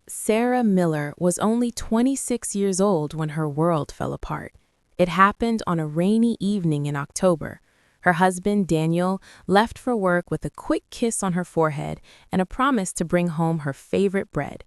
Sarah Miller was only 26 years old when her world fell apart. It happened on a rainy evening in October. Her husband, Daniel, left for work with a quick kiss on her forehead and a promise to bring home her favorite bread.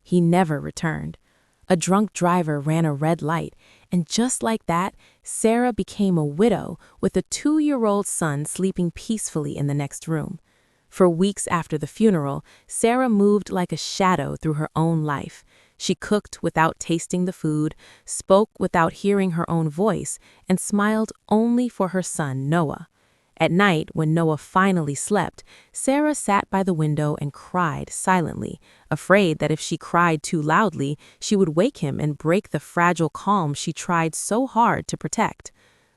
He never returned. A drunk driver ran a red light, and just like that, Sarah became a widow with a 2-year-old son sleeping peacefully in the next room. For weeks after the funeral, Sarah moved like a shadow through her own life. She cooked without tasting the food, spoke without hearing her own voice, and smiled only for her son, Noah. At night, when Noah finally slept, Sarah sat by the window and cried silently, afraid that if she cried too loudly, she would wake him and break the fragile calm she tried so hard to protect.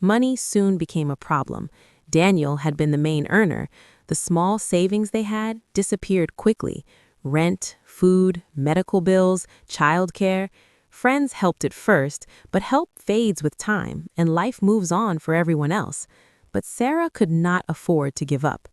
Money soon became a problem. Daniel had been the main earner. The small savings they had disappeared quickly. Rent, food, medical bills, childcare. Friends helped at first, but help fades with time, and life moves on for everyone else. But Sarah could not afford to give up.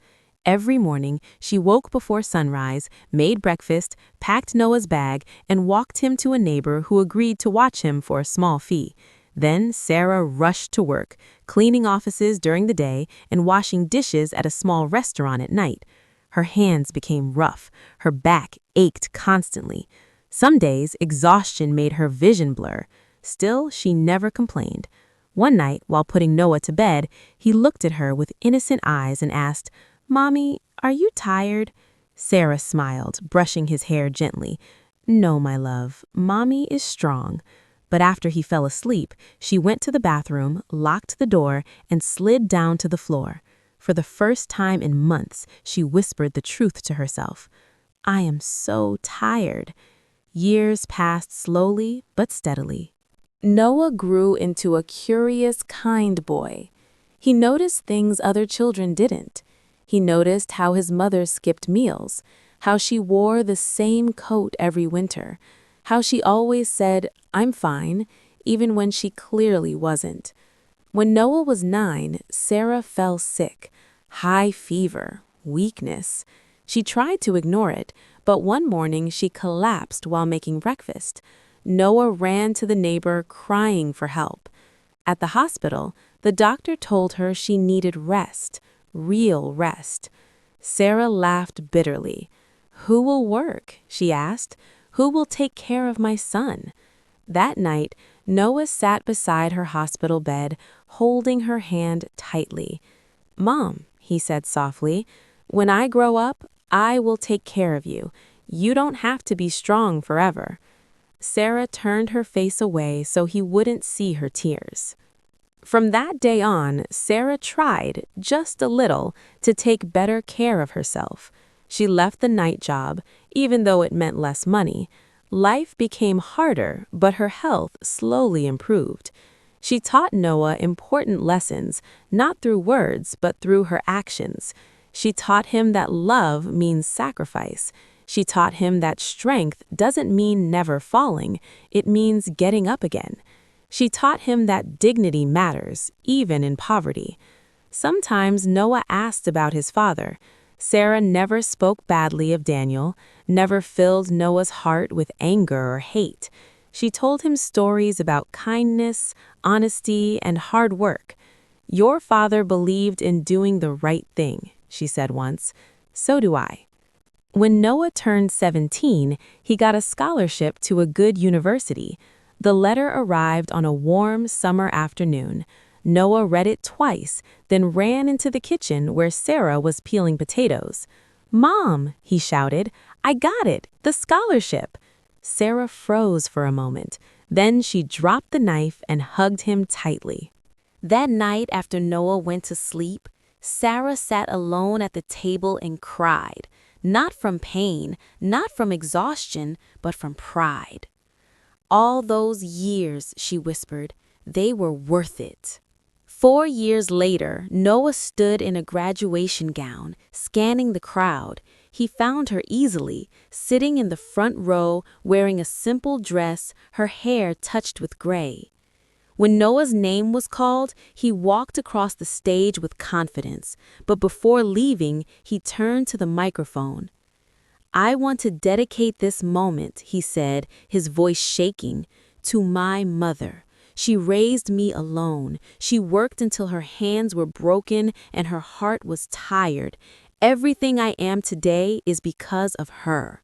Every morning, she woke before sunrise, made breakfast, packed Noah's bag, and walked him to a neighbor who agreed to watch him for a small fee. Then Sarah rushed to work, cleaning offices during the day and washing dishes at a small restaurant at night. Her hands became rough. Her back ached constantly. Some days, exhaustion made her vision blur. Still, she never complained. One night, while putting Noah to bed, he looked at her with innocent eyes and asked, "Mommy, are you tired?" Sarah smiled, brushing his hair gently. "No, my love, Mommy is strong." But after he fell asleep, she went to the bathroom, locked the door, and slid down to the floor. For the first time in months, she whispered the truth to herself. "I am so tired." Years passed slowly but steadily. Noah grew into a curious, kind boy. He noticed things other children didn't. He noticed how his mother skipped meals, how she wore the same coat every winter, how she always said, "I'm fine," even when she clearly wasn't. When Noah was 9, Sarah fell sick. High fever, weakness. She tried to ignore it, but one morning she collapsed while making breakfast. Noah ran to the neighbor, crying for help. At the hospital, the doctor told her she needed rest, real rest. Sarah laughed bitterly. "Who will work?" she asked. "Who will take care of my son?" That night, Noah sat beside her hospital bed, holding her hand tightly. "Mom," he said softly, "when I grow up, I will take care of you. You don't have to be strong forever." Sarah turned her face away so he wouldn't see her tears. From that day on, Sarah tried, just a little, to take better care of herself. She left the night job, even though it meant less money. Life became harder, but her health slowly improved. She taught Noah important lessons, not through words, but through her actions. She taught him that love means sacrifice. She taught him that strength doesn't mean never falling, it means getting up again. She taught him that dignity matters, even in poverty. Sometimes Noah asked about his father. Sarah never spoke badly of Daniel, never filled Noah's heart with anger or hate. She told him stories about kindness, honesty, and hard work. "Your father believed in doing the right thing," she said once. "So do I." When Noah turned 17, he got a scholarship to a good university. The letter arrived on a warm summer afternoon. Noah read it twice, then ran into the kitchen where Sarah was peeling potatoes. "Mom," he shouted, "I got it, the scholarship." Sarah froze for a moment. Then she dropped the knife and hugged him tightly. That night after Noah went to sleep, Sarah sat alone at the table and cried. Not from pain, not from exhaustion, but from pride. "All those years," she whispered, "they were worth it." 4 years later, Noah stood in a graduation gown, scanning the crowd. He found her easily, sitting in the front row, wearing a simple dress, her hair touched with gray. When Noah's name was called, he walked across the stage with confidence, but before leaving, he turned to the microphone. I want to dedicate this moment, he said, his voice shaking, to my mother. She raised me alone. She worked until her hands were broken and her heart was tired. Everything I am today is because of her.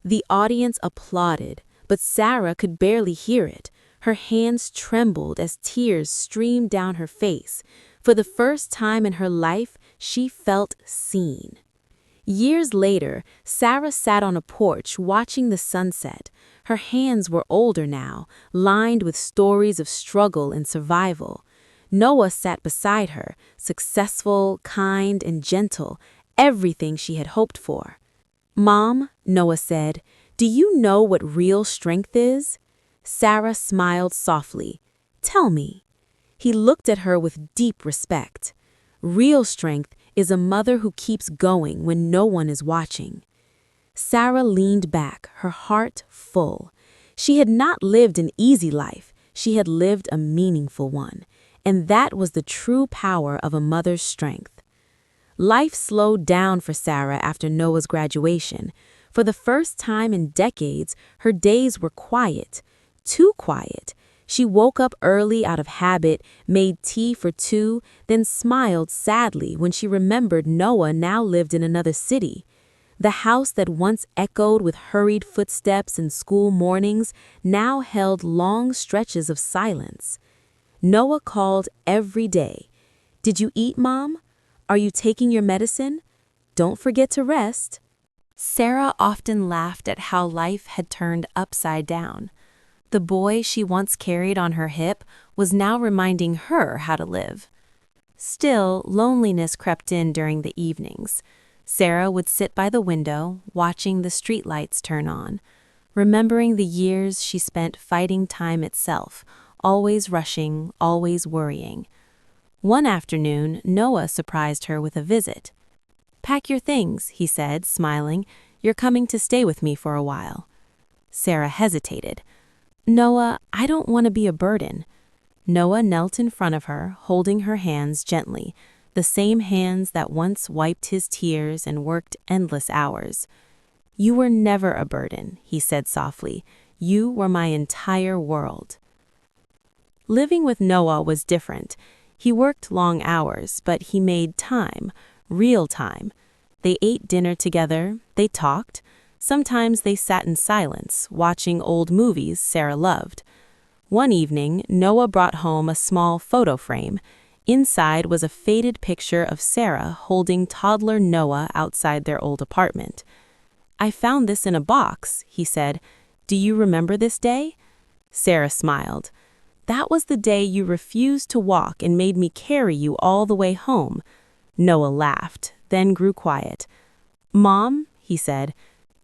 The audience applauded, but Sarah could barely hear it. Her hands trembled as tears streamed down her face. For the first time in her life, she felt seen. Years later, Sarah sat on a porch watching the sunset. Her hands were older now, lined with stories of struggle and survival. Noah sat beside her, successful, kind, and gentle, everything she had hoped for. "Mom," Noah said, "do you know what real strength is?" Sarah smiled softly. "Tell me." He looked at her with deep respect. Real strength is a mother who keeps going when no one is watching. Sarah leaned back, her heart full. She had not lived an easy life, she had lived a meaningful one, and that was the true power of a mother's strength. Life slowed down for Sarah after Noah's graduation. For the first time in decades, her days were quiet, too quiet. She woke up early out of habit, made tea for two, then smiled sadly when she remembered Noah now lived in another city. The house that once echoed with hurried footsteps and school mornings now held long stretches of silence. Noah called every day. "Did you eat, Mom? Are you taking your medicine? Don't forget to rest." Sarah often laughed at how life had turned upside down. The boy she once carried on her hip was now reminding her how to live. Still, loneliness crept in during the evenings. Sarah would sit by the window, watching the streetlights turn on, remembering the years she spent fighting time itself, always rushing, always worrying. One afternoon, Noah surprised her with a visit. "Pack your things," he said, smiling. "You're coming to stay with me for a while." Sarah hesitated. "Noah, I don't want to be a burden." Noah knelt in front of her, holding her hands gently, the same hands that once wiped his tears and worked endless hours. "You were never a burden," he said softly. "You were my entire world." Living with Noah was different. He worked long hours, but he made time, real time. They ate dinner together, they talked. Sometimes they sat in silence, watching old movies Sarah loved. One evening, Noah brought home a small photo frame. Inside was a faded picture of Sarah holding toddler Noah outside their old apartment. "I found this in a box," he said. "Do you remember this day?" Sarah smiled. "That was the day you refused to walk and made me carry you all the way home." Noah laughed, then grew quiet. "Mom," he said,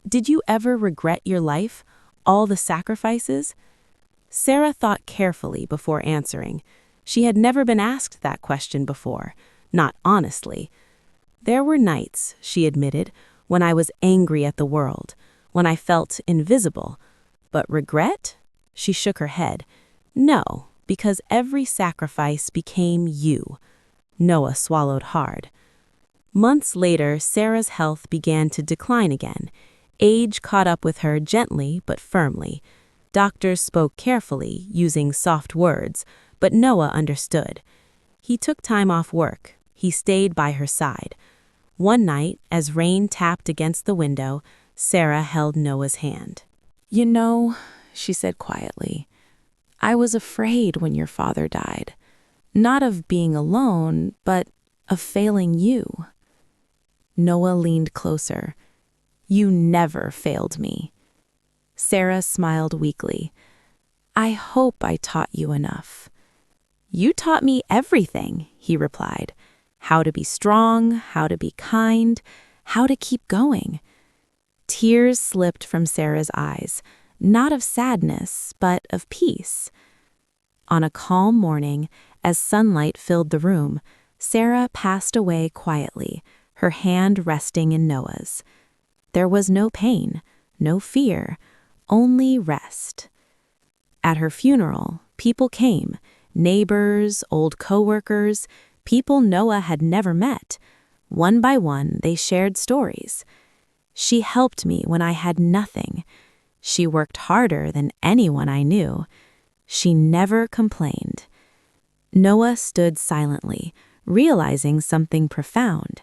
"did you ever regret your life, all the sacrifices?" Sarah thought carefully before answering. She had never been asked that question before, not honestly. "There were nights," she admitted, "when I was angry at the world, when I felt invisible. But regret?" She shook her head. "No, because every sacrifice became you." Noah swallowed hard. Months later, Sarah's health began to decline again. Age caught up with her gently but firmly. Doctors spoke carefully, using soft words, but Noah understood. He took time off work. He stayed by her side. One night, as rain tapped against the window, Sarah held Noah's hand. "You know," she said quietly, "I was afraid when your father died. Not of being alone, but of failing you." Noah leaned closer. "You never failed me." Sarah smiled weakly. "I hope I taught you enough." "You taught me everything," he replied. "How to be strong, how to be kind, how to keep going." Tears slipped from Sarah's eyes, not of sadness, but of peace. On a calm morning, as sunlight filled the room, Sarah passed away quietly, her hand resting in Noah's. There was no pain, no fear, only rest. At her funeral, people came, neighbors, old coworkers, people Noah had never met. One by one, they shared stories. She helped me when I had nothing. She worked harder than anyone I knew. She never complained. Noah stood silently, realizing something profound.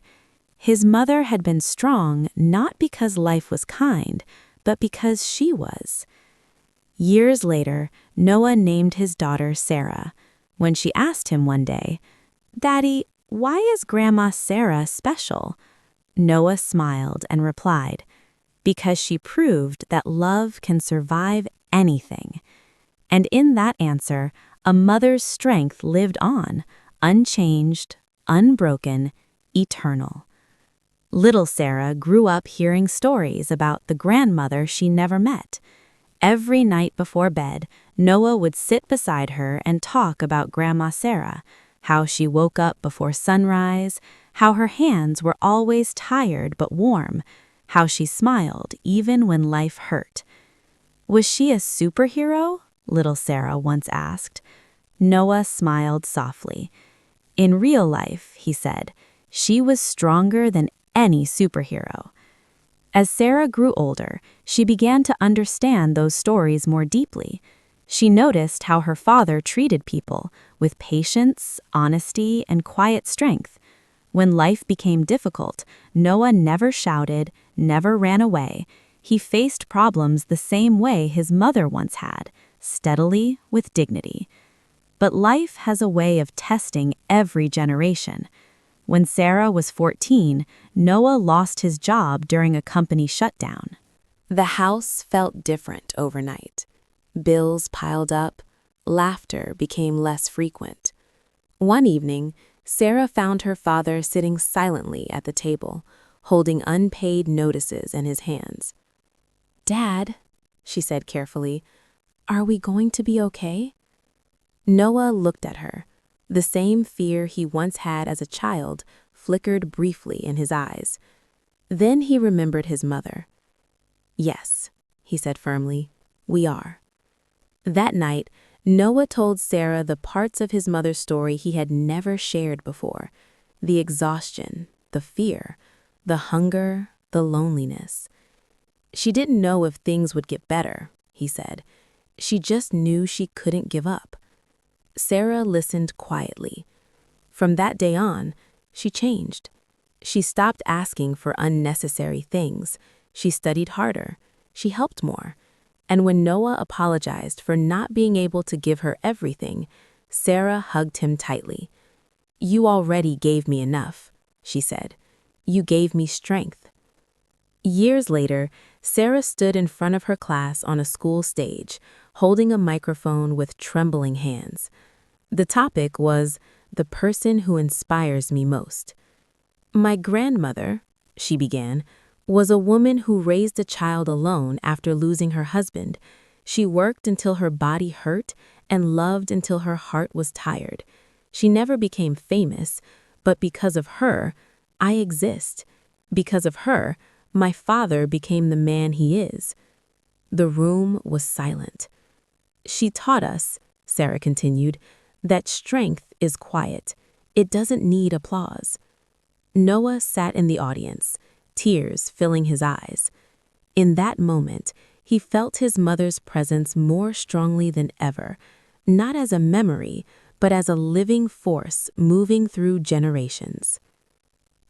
His mother had been strong not because life was kind, but because she was. Years later, Noah named his daughter Sarah. When she asked him one day, "Daddy, why is Grandma Sarah special?" Noah smiled and replied, "Because she proved that love can survive anything." And in that answer, a mother's strength lived on, unchanged, unbroken, eternal. Little Sarah grew up hearing stories about the grandmother she never met. Every night before bed, Noah would sit beside her and talk about Grandma Sarah, how she woke up before sunrise, how her hands were always tired but warm, how she smiled even when life hurt. "Was she a superhero?" little Sarah once asked. Noah smiled softly. "In real life," he said, "she was stronger than any superhero." As Sarah grew older, she began to understand those stories more deeply. She noticed how her father treated people with patience, honesty, and quiet strength. When life became difficult, Noah never shouted, never ran away. He faced problems the same way his mother once had, steadily, with dignity. But life has a way of testing every generation. When Sarah was 14, Noah lost his job during a company shutdown. The house felt different overnight. Bills piled up, laughter became less frequent. One evening, Sarah found her father sitting silently at the table, holding unpaid notices in his hands. "Dad," she said carefully, "are we going to be okay?" Noah looked at her. The same fear he once had as a child flickered briefly in his eyes. Then he remembered his mother. "Yes," he said firmly, "we are." That night, Noah told Sarah the parts of his mother's story he had never shared before: the exhaustion, the fear, the hunger, the loneliness. She didn't know if things would get better, he said. She just knew she couldn't give up. Sarah listened quietly. From that day on, she changed. She stopped asking for unnecessary things. She studied harder. She helped more. And when Noah apologized for not being able to give her everything, Sarah hugged him tightly. "You already gave me enough," she said. "You gave me strength." Years later, Sarah stood in front of her class on a school stage, holding a microphone with trembling hands. The topic was "The person who inspires me most." "My grandmother," she began, "was a woman who raised a child alone after losing her husband. She worked until her body hurt and loved until her heart was tired. She never became famous, but because of her, I exist. Because of her, my father became the man he is." The room was silent. "She taught us," Sarah continued, "that strength is quiet. It doesn't need applause." Noah sat in the audience, tears filling his eyes. In that moment, he felt his mother's presence more strongly than ever, not as a memory, but as a living force moving through generations.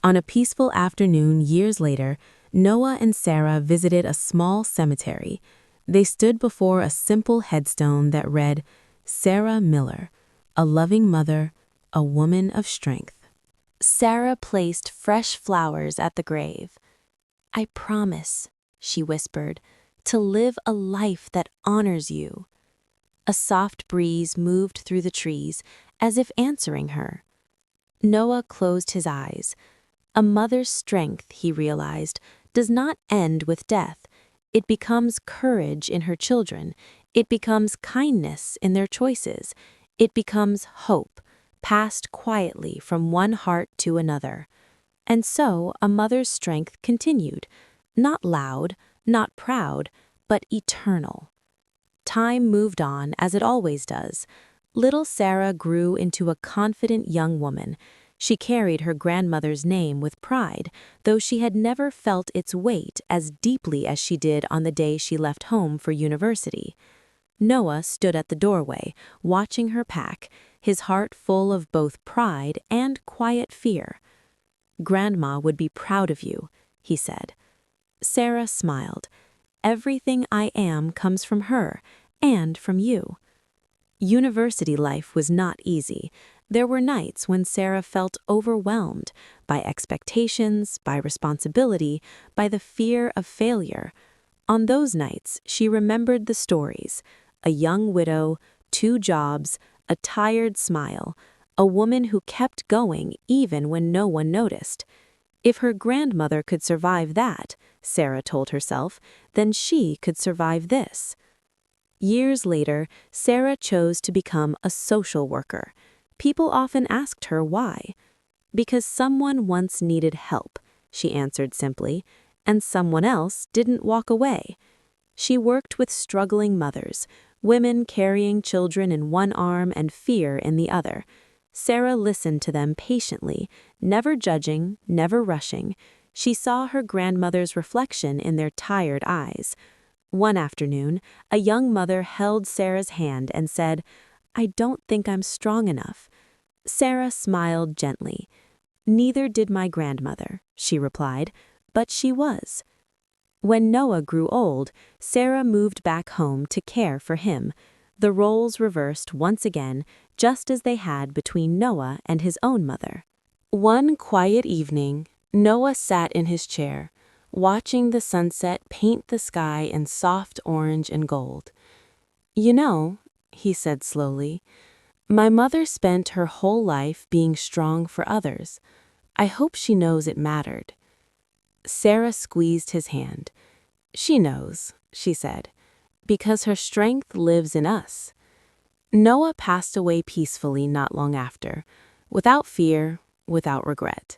On a peaceful afternoon years later, Noah and Sarah visited a small cemetery. They stood before a simple headstone that read, "Sarah Miller, a loving mother, a woman of strength." Sarah placed fresh flowers at the grave. "I promise," she whispered, "to live a life that honors you." A soft breeze moved through the trees, as if answering her. Noah closed his eyes. A mother's strength, he realized, does not end with death. It becomes courage in her children. It becomes kindness in their choices. It becomes hope, passed quietly from one heart to another. And so a mother's strength continued, not loud, not proud, but eternal. Time moved on as it always does. Little Sarah grew into a confident young woman. She carried her grandmother's name with pride, though she had never felt its weight as deeply as she did on the day she left home for university. Noah stood at the doorway, watching her pack, his heart full of both pride and quiet fear. "Grandma would be proud of you," he said. Sarah smiled. "Everything I am comes from her, and from you." University life was not easy. There were nights when Sarah felt overwhelmed by expectations, by responsibility, by the fear of failure. On those nights, she remembered the stories: a young widow, 2 jobs, a tired smile, a woman who kept going even when no one noticed. If her grandmother could survive that, Sarah told herself, then she could survive this. Years later, Sarah chose to become a social worker. People often asked her why. "Because someone once needed help," she answered simply, "and someone else didn't walk away." She worked with struggling mothers, women carrying children in one arm and fear in the other. Sarah listened to them patiently, never judging, never rushing. She saw her grandmother's reflection in their tired eyes. One afternoon, a young mother held Sarah's hand and said, "I don't think I'm strong enough." Sarah smiled gently. "Neither did my grandmother," she replied, "but she was." When Noah grew old, Sarah moved back home to care for him. The roles reversed once again, just as they had between Noah and his own mother. One quiet evening, Noah sat in his chair, watching the sunset paint the sky in soft orange and gold. "You know," he said slowly, "my mother spent her whole life being strong for others. I hope she knows it mattered." Sarah squeezed his hand. "She knows," she said, "because her strength lives in us." Noah passed away peacefully not long after, without fear, without regret.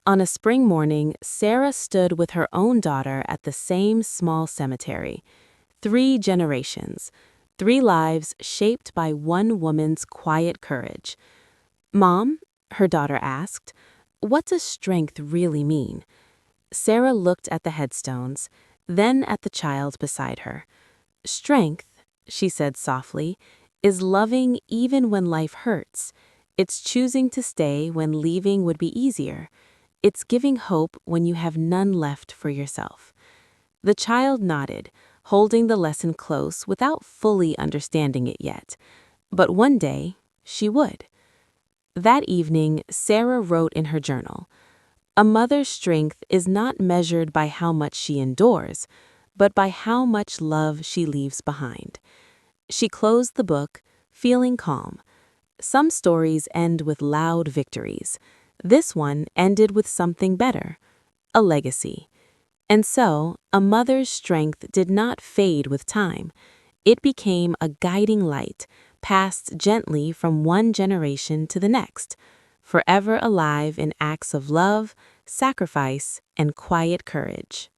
On a spring morning, Sarah stood with her own daughter at the same small cemetery. 3 generations, 3 lives shaped by one woman's quiet courage. "Mom," her daughter asked, "what does strength really mean?" Sarah looked at the headstones, then at the child beside her. "Strength," she said softly, "is loving even when life hurts. It's choosing to stay when leaving would be easier. It's giving hope when you have none left for yourself." The child nodded, holding the lesson close without fully understanding it yet. But one day, she would. That evening, Sarah wrote in her journal, "A mother's strength is not measured by how much she endures, but by how much love she leaves behind." She closed the book, feeling calm. Some stories end with loud victories. This one ended with something better: a legacy. And so, a mother's strength did not fade with time. It became a guiding light, passed gently from one generation to the next, forever alive in acts of love, sacrifice, and quiet courage.